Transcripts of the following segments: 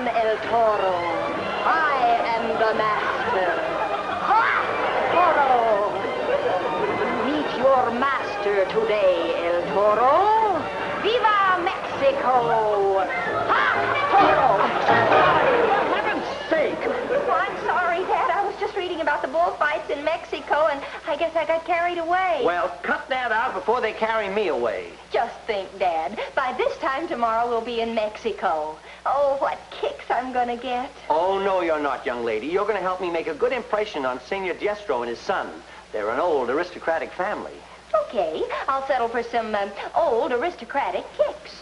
am El Toro. I am the master. Ha! Toro! Meet your master today, El Toro. Viva Mexico! Ha! Toro! For heaven's sake! Oh, I'm sorry, Dad. I was just reading about the bullfights in Mexico, and I guess I got carried away. Well, cut that out before they carry me away. Just think, Dad. By this time tomorrow, we'll be in Mexico. Oh, what kicks I'm gonna get. Oh, no, you're not, young lady. You're going to help me make a good impression on Senor Diestro and his son. They're an old aristocratic family. Okay, I'll settle for some old aristocratic kicks.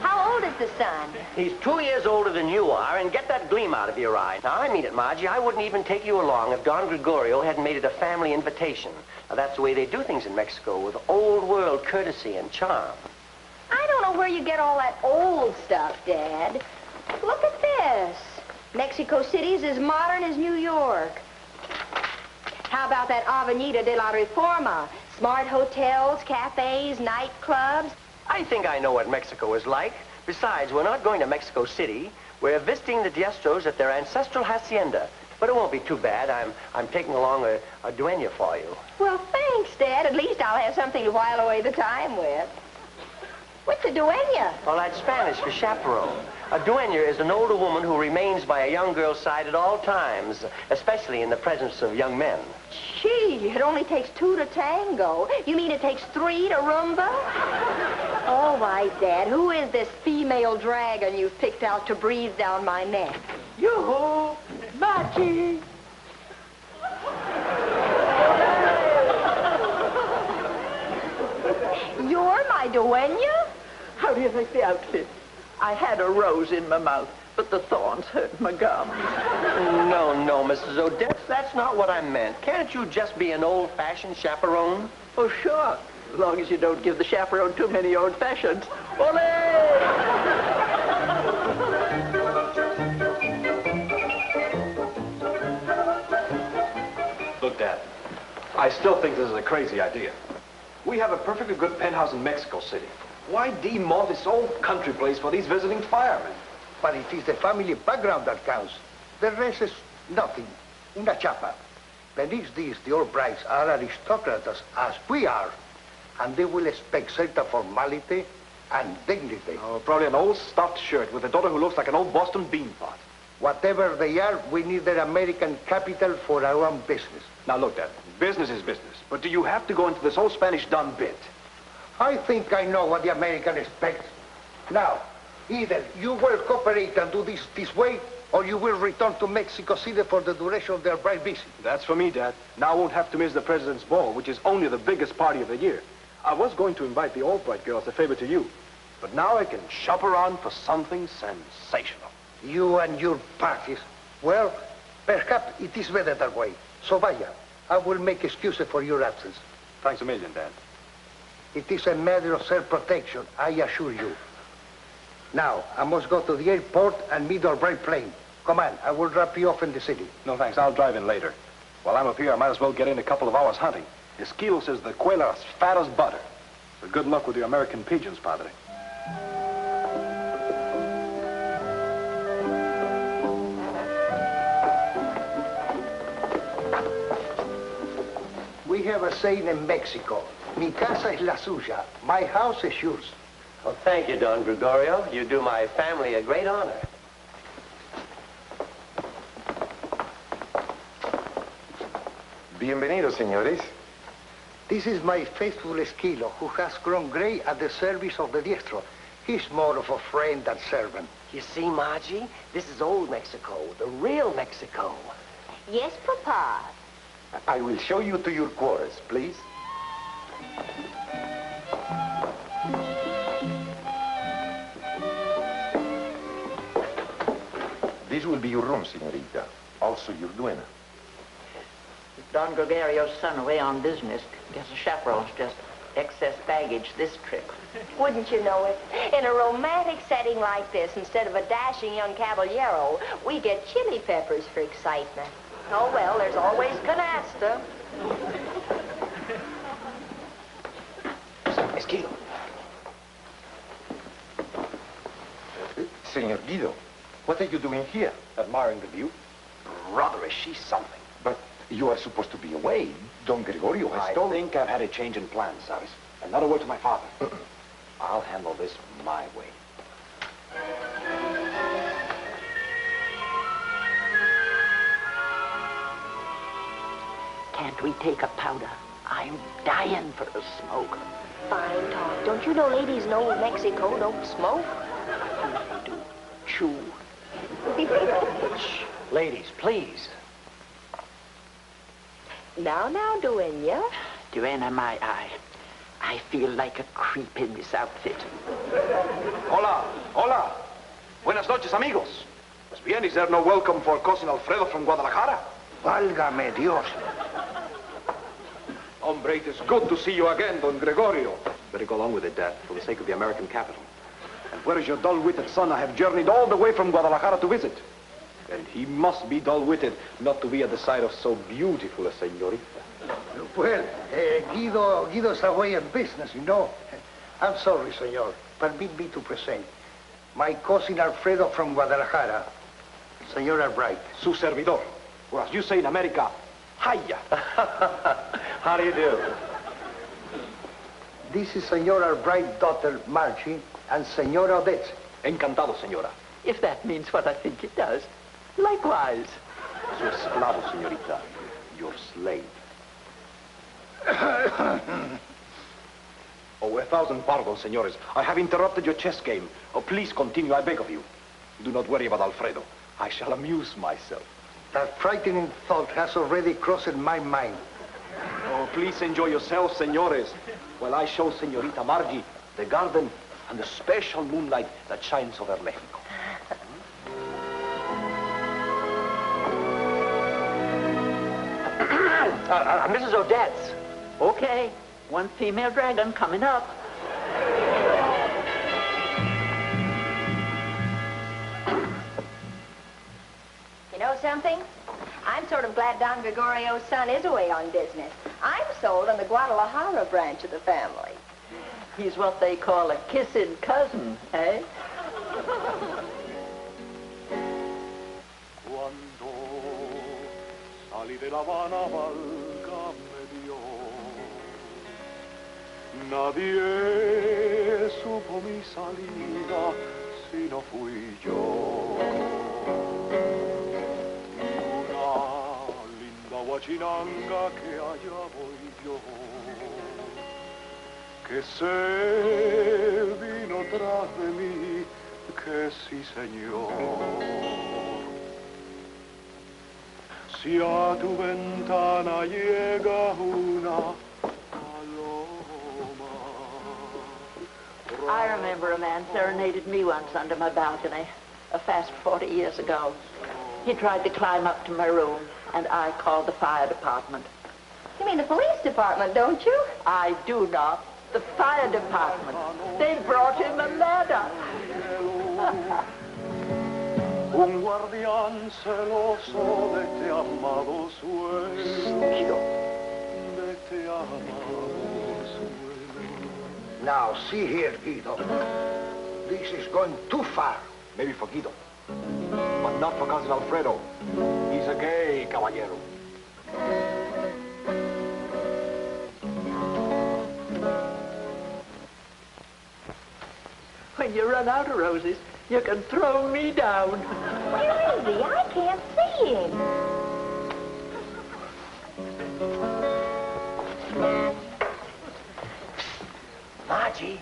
How old is the son? He's 2 years older than you are, and get that gleam out of your eye. Now, I mean it, Margie. I wouldn't even take you along if Don Gregorio hadn't made it a family invitation. Now, that's the way they do things in Mexico, with old-world courtesy and charm. I don't know where you get all that old stuff, Dad. Look at this. Mexico City's as modern as New York. How about that Avenida de la Reforma? Smart hotels, cafes, nightclubs. I think I know what Mexico is like. Besides, we're not going to Mexico City. We're visiting the Diestros at their ancestral hacienda. But it won't be too bad. I'm taking along a dueña for you. Well, thanks, Dad. At least I'll have something to while away the time with. What's a dueña? Well, that's Spanish for chaperone. A dueña is an older woman who remains by a young girl's side at all times, especially in the presence of young men. Gee, it only takes 2 to tango. You mean it takes 3 to rumba? All right, Dad. Who is this female dragon you've picked out to breathe down my neck? Yoo-hoo! Margie! You're my dueña? How do you like the outfit? I had a rose in my mouth, but the thorns hurt my gums. No, Mrs. Odetts, that's not what I meant. Can't you just be an old-fashioned chaperone? Oh, sure. As long as you don't give the chaperone too many old-fashions. Ole! Look, Dad, I still think this is a crazy idea. We have a perfectly good penthouse in Mexico City. Why demolish this old country place for these visiting firemen? But it is the family background that counts. The rest is nothing. Una chapa. Beneath this, the Albrights are aristocrats as we are. And they will expect certain formality and dignity. Oh, probably an old stuffed shirt with a daughter who looks like an old Boston bean pot. Whatever they are, we need their American capital for our own business. Now, look, Dad, business is business. But do you have to go into this whole Spanish done bit? I think I know what the American expects. Now, either you will cooperate and do this way, or you will return to Mexico City for the duration of their bright visit. That's for me, Dad. Now I won't have to miss the President's Ball, which is only the biggest party of the year. I was going to invite the Albright girls as a favor to you, but now I can shop around for something sensational. You and your parties. Well, perhaps it is better that way. So vaya, I will make excuses for your absence. Thanks a million, Dad. It is a matter of self-protection, I assure you. Now, I must go to the airport and meet our bright plane. Come on, I will drop you off in the city. No, thanks. I'll drive in later. While I'm up here, I might as well get in a couple of hours hunting. Esquilo says the quail are as fat as butter. But good luck with your American pigeons, Padre. We have a saying in Mexico. Mi casa es la suya. My house is yours. Well, thank you, Don Gregorio. You do my family a great honor. Bienvenidos, señores. This is my faithful Esquilo, who has grown gray at the service of the Diestro. He's more of a friend than servant. You see, Margie, this is old Mexico, the real Mexico. Yes, Papa. I will show you to your quarters, please. This will be your room, señorita. Also your duena. Don Gregorio's son away on business. Guess the chaperone's just excess baggage this trip. Wouldn't you know it? In a romantic setting like this, instead of a dashing young caballero, we get chili peppers for excitement. Oh, well, there's always canasta. Esquilo. Señor Guido, What are you doing here? Admiring the view. Brother, is she something? But you are supposed to be away. Don Gregorio has I told... think I've had a change in plans, Sabes. Another word to my father. I'll handle this my way. Can't we take a powder? I'm dying for a smoke. Fine talk. Don't you know ladies in old Mexico don't smoke? They do. Chew. Ladies, please. Now, Duenya. Duana, my eye. I feel like a creep in this outfit. Hola, hola. Buenas noches, amigos. Pues bien, is there no welcome for Cousin Alfredo from Guadalajara? Válgame Dios. Hombre, it is good to see you again, Don Gregorio. Better go along with it, Dad, for the sake of the American capital. And where is your dull-witted son I have journeyed all the way from Guadalajara to visit? And he must be dull-witted not to be at the side of so beautiful a señorita. Well, Guido's away on business, you know. I'm sorry, senor. Permit me to present. My cousin Alfredo from Guadalajara, Senor Albright. Su servidor. Or as you say in America, hiya. How do you do? This is Senor Albright's daughter, Margie, and Senor Odetts. Encantado, señora. If that means what I think it does. Likewise. Su esclavo, señorita. Your slave. Oh, 1,000 pardons, senores. I have interrupted your chess game. Oh, please continue, I beg of you. Do not worry about Alfredo. I shall amuse myself. That frightening thought has already crossed my mind. Oh, please enjoy yourselves, senores, while I show Señorita Margie the garden and the special moonlight that shines over Mexico. Mrs. Odetts. Okay, one female dragon coming up. You know something? I'm sort of glad Don Gregorio's son is away on business. I'm sold on the Guadalajara branch of the family. He's what they call a kissing cousin, eh? Cuando salí de La Habana, válgame Dios. Nadie supo mi salida si no fui yo. Una linda guachinanga que allá voy yo. Que se vino tras de mí, que sí, señor. Si a tu ventana llega una paloma. I remember a man serenaded me once under my balcony, a fast 40 years ago. He tried to climb up to my room, and I called the fire department. You mean the police department, don't you? I do not. The fire department. They brought him a ladder. Un guardián celoso de este amado suelo. De este amado suelo. Now, see here, Guido. This is going too far. Maybe for Guido, but not for Cousin Alfredo. He's a gay caballero. When you run out of roses, you can throw me down. Where is he? I can't see him. Margie.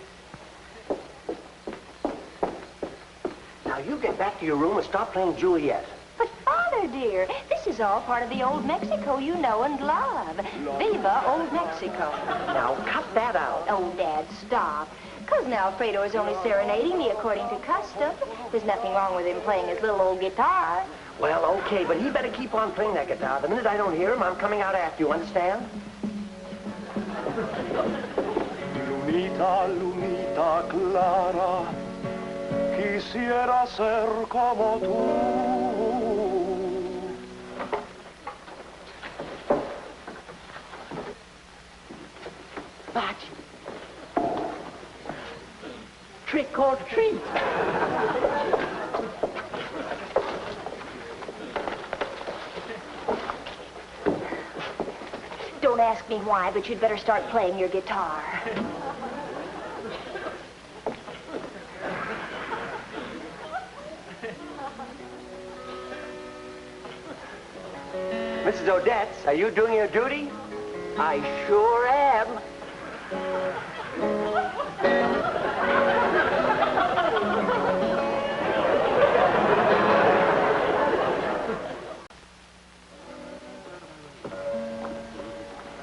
Now you get back to your room and stop playing Juliet. But, Father, dear, this is all part of the old Mexico you know and love. Viva Old Mexico. Now cut that out. Oh, Dad, stop. Cousin Alfredo is only serenading me according to custom. There's nothing wrong with him playing his little old guitar. Well, okay, but he better keep on playing that guitar. The minute I don't hear him, I'm coming out after you, understand? Lunita, lunita clara, quisiera ser como tú. Margie. Trick or treat. ask me why, but you'd better start playing your guitar. Mrs. Odetts, are you doing your duty? I sure am.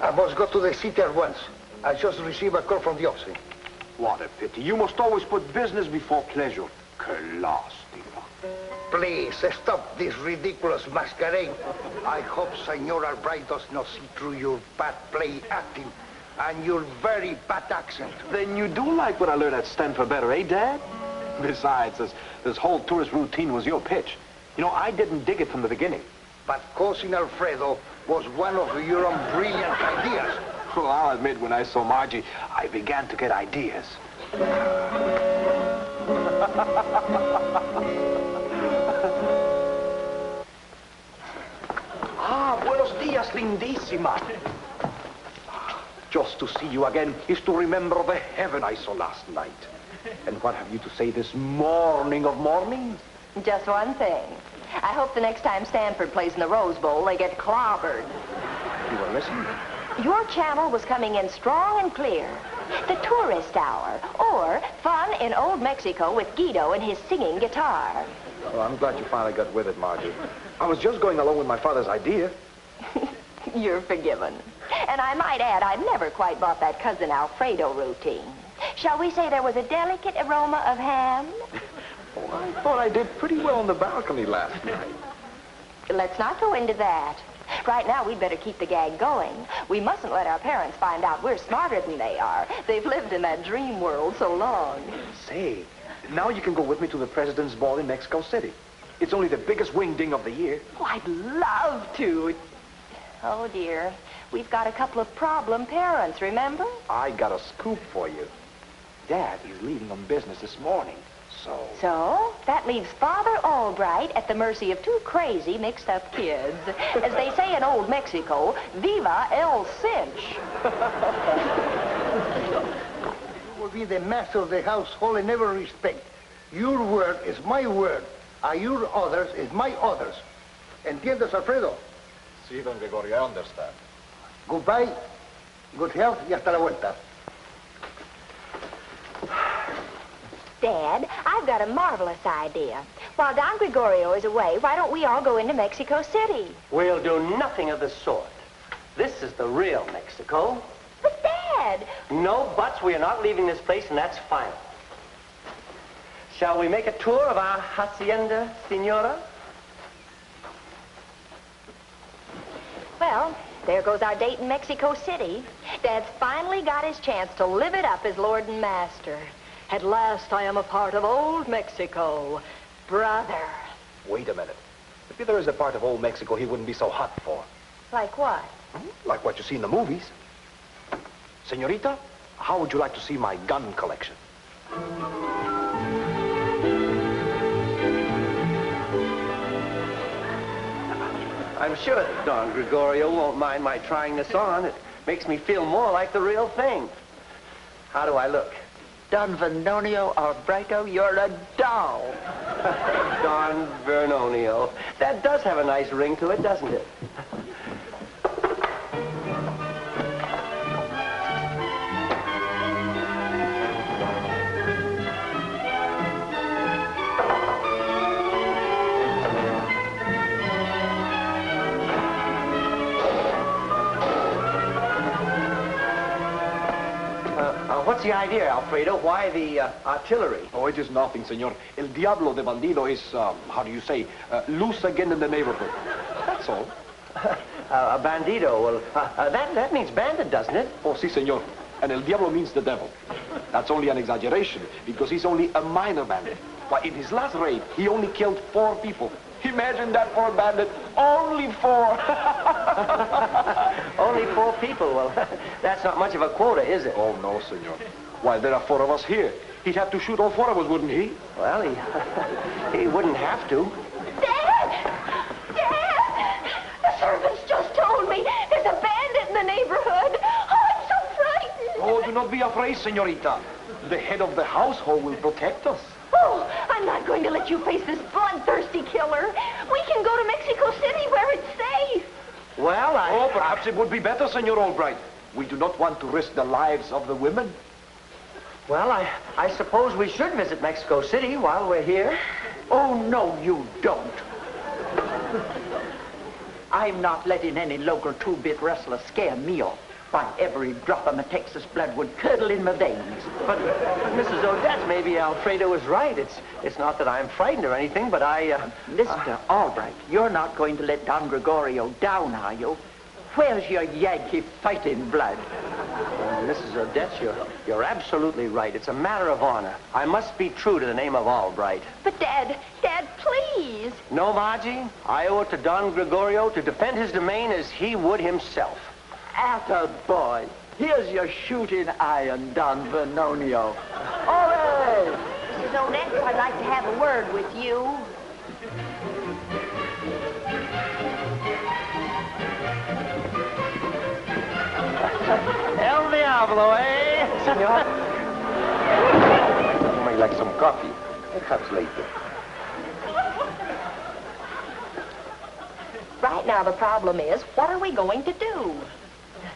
I must go to the city at once. I just received a call from the office. What a pity. You must always put business before pleasure. Que lástima. Please, stop this ridiculous masquerade. I hope Senor Albright does not see through your bad play acting and your very bad accent. Then you do like what I learned at Stanford better, eh, Dad? Besides, this whole tourist routine was your pitch. You know, I didn't dig it from the beginning. But Cousin Alfredo was one of your own brilliant ideas. Well, I'll admit, when I saw Margie, I began to get ideas. Buenos dias, lindísima. Just to see you again is to remember the heaven I saw last night. And what have you to say this morning of mornings? Just one thing. I hope the next time Stanford plays in the Rose Bowl, they get clobbered. You were listening? Your channel was coming in strong and clear. The Tourist Hour, or Fun in Old Mexico with Guido and his singing guitar. Well, I'm glad you finally got with it, Margie. I was just going along with my father's idea. You're forgiven. And I might add, I never quite bought that Cousin Alfredo routine. Shall we say there was a delicate aroma of ham? Oh, I thought I did pretty well on the balcony last night. Let's not go into that. Right now, we'd better keep the gag going. We mustn't let our parents find out we're smarter than they are. They've lived in that dream world so long. Say, now you can go with me to the President's Ball in Mexico City. It's only the biggest wing-ding of the year. Oh, I'd love to. Oh, dear. We've got a couple of problem parents, remember? I got a scoop for you. Dad is leaving on business this morning, so... So, that leaves Father Albright at the mercy of two crazy, mixed-up kids. As they say in Old Mexico, viva el cinch. You will be the master of the household in every respect. Your word is my word, and your orders is my orders. ¿Entiendes, Alfredo? Sí, Don Gregorio, I understand. Goodbye, good health, y hasta la vuelta. Dad, I've got a marvelous idea. While Don Gregorio is away, why don't we all go into Mexico City? We'll do nothing of the sort. This is the real Mexico. But, Dad... No buts. We are not leaving this place, and that's final. Shall we make a tour of our hacienda, Senora? Well, there goes our date in Mexico City. Dad's finally got his chance to live it up as Lord and Master. At last, I am a part of old Mexico. Brother. Wait a minute. If there is a part of old Mexico he wouldn't be so hot for. Like what? Like what you see in the movies. Senorita, how would you like to see my gun collection? I'm sure that Don Gregorio won't mind my trying this on. It makes me feel more like the real thing. How do I look? Don Vernonio Albrighto, you're a doll. Don Vernonio. That does have a nice ring to it, doesn't it? What's the idea, Alfredo? Why the artillery? Oh, it is nothing, senor. El diablo de bandido is, how do you say, loose again in the neighborhood. That's all. A bandido. Well, that means bandit, doesn't it? Oh, si, senor. And el diablo means the devil. That's only an exaggeration, because he's only a minor bandit. Why, in his last raid, he only killed 4 people. Imagine that for a bandit. Only 4. Only 4 people. Well, that's not much of a quota, is it? Oh, no, senor. Why, there are 4 of us here. He'd have to shoot all 4 of us, wouldn't he? Well, he wouldn't have to. Dad! Dad! The servants just told me there's a bandit in the neighborhood. Oh, do not be afraid, señorita. The head of the household will protect us. Oh, I'm not going to let you face this bloodthirsty killer. We can go to Mexico City where it's safe. Well, Oh, perhaps it would be better, Senor Albright. We do not want to risk the lives of the women. Well, I suppose we should visit Mexico City while we're here. Oh, no, you don't. I'm not letting any local two-bit wrestler scare me off. Why, every drop of my Texas blood would curdle in my veins. But Mrs. Odetts, maybe Alfredo is right. It's not that I'm frightened or anything, but Mr. Albright, you're not going to let Don Gregorio down, are you? Where's your Yankee fighting blood? Mrs. Odetts, you're absolutely right. It's a matter of honor. I must be true to the name of Albright. But, Dad, please. No, Margie. I owe it to Don Gregorio to defend his domain as he would himself. Atta boy. Here's your shooting iron, Don Vernonio. Ole! Mrs. Odetts, I'd like to have a word with you. El Diablo, eh, senor? You might like some coffee. Perhaps later. Right now, the problem is, what are we going to do?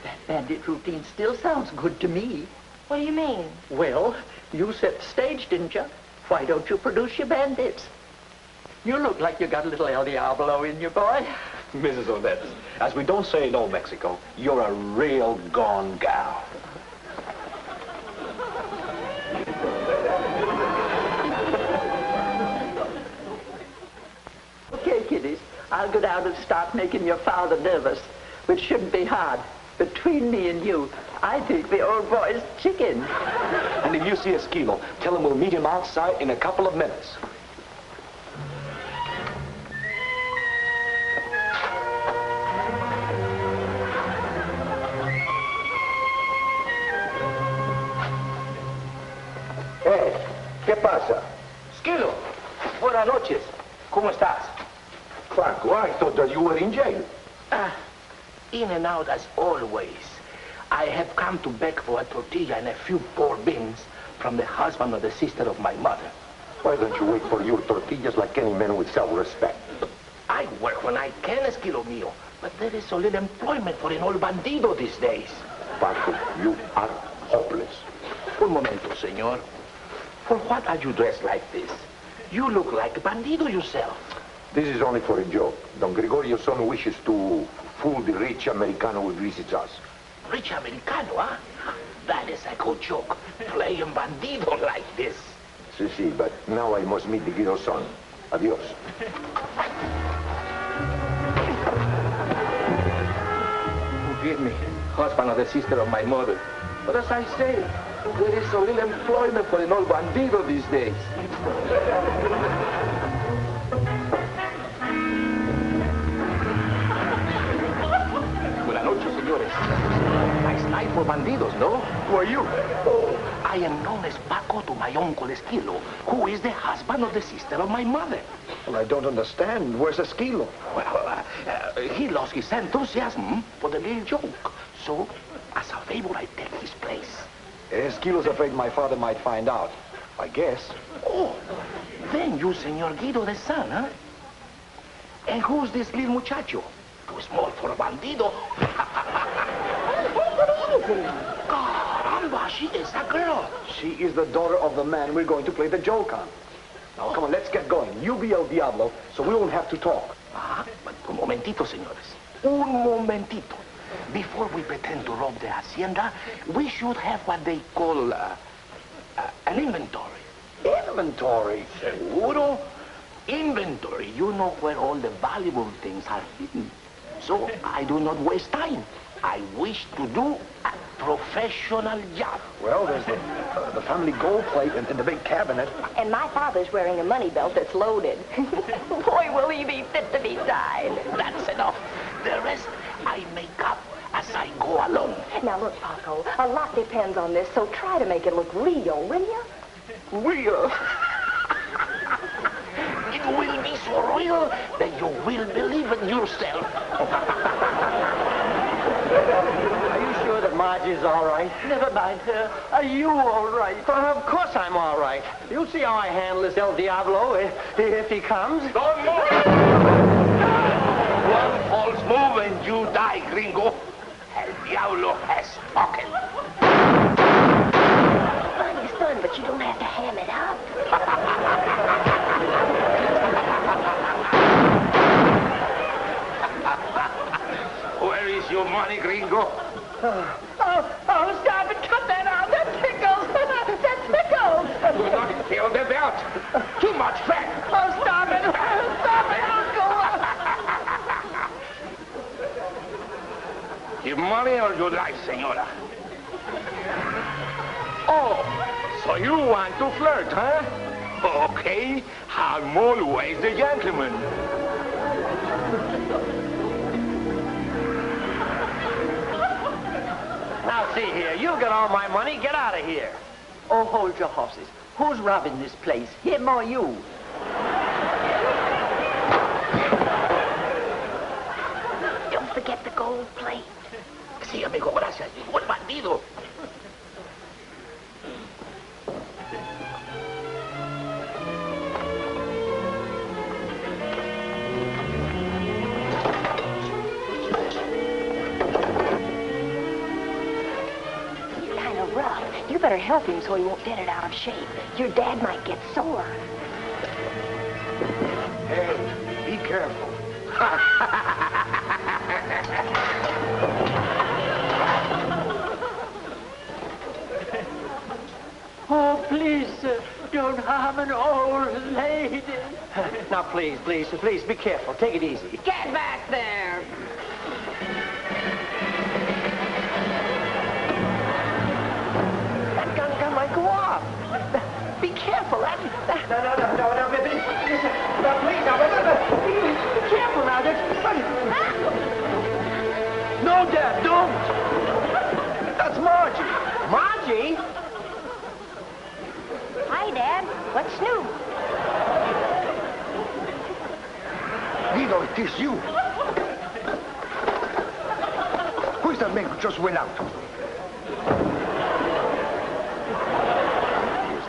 That bandit routine still sounds good to me. What do you mean? Well, you set the stage, didn't you? Why don't you produce your bandits? You look like you got a little El Diablo in you, boy. Mrs. Odetts, as we don't say in old Mexico, you're a real gone gal. Okay, kiddies, I'll go down and start making your father nervous, which shouldn't be hard. Between me and you, I think the old boy's chicken. And if you see Esquilo, tell him we'll meet him outside in a couple of minutes. ¿Qué pasa? Esquilo, buenas noches. ¿Cómo estás? Franco, I thought that you were in jail. In and out as always. I have come to beg for a tortilla and a few poor beans from the husband or the sister of my mother. Why don't you wait for your tortillas like any man with self-respect? I work when I can, Esquilo mío, but there is so little employment for an old bandido these days. Franco, you are hopeless. Un momento, senor. For what are you dressed like this? You look like a bandido yourself. This is only for a joke. Don Gregorio's son wishes to fool the rich Americano who visits us. Rich Americano, huh? That is a good joke. Playing bandido like this. Si, but now I must meet the Guido's son. Adios. Forgive me, husband of the sister of my mother. But as I say, there is so little employment for an old bandido these days. Buenas noches, señores. Nice night for bandidos, no? Who are you? Oh, I am known as Paco to my uncle Esquilo, who is the husband of the sister of my mother. Well, I don't understand. Where's Esquilo? Well, he lost his enthusiasm for the little joke. So, as a favor, I take his place. Esquilo's afraid my father might find out. I guess. Oh, then you, Senor Guido, the son, huh? And who's this little muchacho? Too small for a bandido. Caramba, she is a girl. She is the daughter of the man we're going to play the joke on. Now, come on, let's get going. You be El Diablo, so we won't have to talk. But un momentito, señores. Un momentito. Before we pretend to rob the hacienda, we should have what they call an inventory. Inventory? Seguro. Inventory. You know where all the valuable things are hidden. So I do not waste time. I wish to do a professional job. Well, there's the family gold plate and the big cabinet. And my father's wearing a money belt that's loaded. Boy, will he be fit to be tied. That's enough. The rest I make up as I go along. Now, look, Paco, a lot depends on this, so try to make it look real, will you? Real? It will be so real that you will believe it yourself. Are you sure that Margie's all right. Never mind her. Are you all right? Well, of course I'm all right. You'll see how I handle this El Diablo if he comes. Don't move! One false move and you die, gringo. El Diablo has spoken. Fun is fun, but you don't have to ham it up. Where is your money, gringo? Oh, stop it. Cut that out. That tickles. That tickles. Do not feel the belt. Too much fat. Oh, stop it. Stop it, Uncle. Your money or your life, senora? Oh, so you want to flirt, huh? Okay, I'm always the gentleman. Now, see here. You got all my money. Get out of here. Oh, hold your horses. Who's robbing this place? Him or you? Don't forget the gold plate. Sí, amigo, gracias. Buen bandido. You better help him so he won't get it out of shape. Your dad might get sore. Hey, be careful. Oh, please, sir, don't harm an old lady. Now, please, be careful. Take it easy. Get back there! Gun might go off. Be careful. No, listen. No, please, Be careful now. No, Dad, don't. That's Margie. Margie? Hi, Dad. What's new? Guido, it is you. Who is that man who just went out?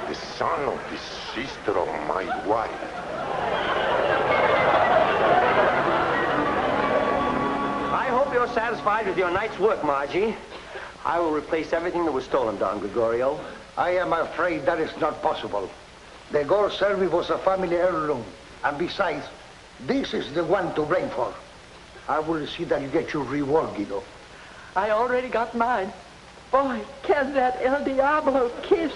The son of the sister of my wife. I hope you're satisfied with your night's work, Margie. I will replace everything that was stolen, Don Gregorio. I am afraid that is not possible. The gold service was a family heirloom. And besides, this is the one to blame for. I will see that you get your reward, Guido. I already got mine. Boy, can that El Diablo kiss.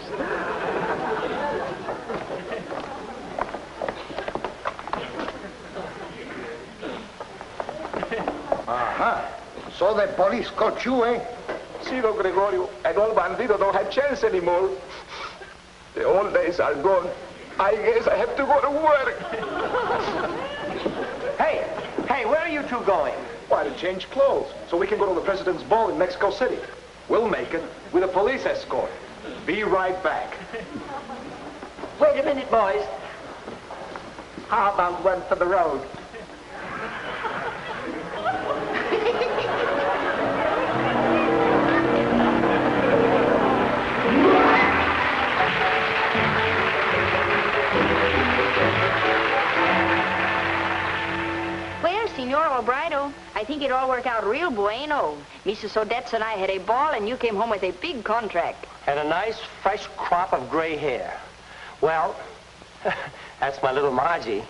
Uh-huh. So the police caught you, eh? See, Don Gregorio, an old bandido don't have chance anymore. The old days are gone. I guess I have to go to work. Hey, where are you two going? Why, to change clothes, so we can go to the president's ball in Mexico City. We'll make it with a police escort. Be right back. Wait a minute, boys. How about one for the road? Senor Albright, I think it all worked out real bueno. Mrs. Odetts and I had a ball, and you came home with a big contract. And a nice, fresh crop of gray hair. Well, that's my little Margie.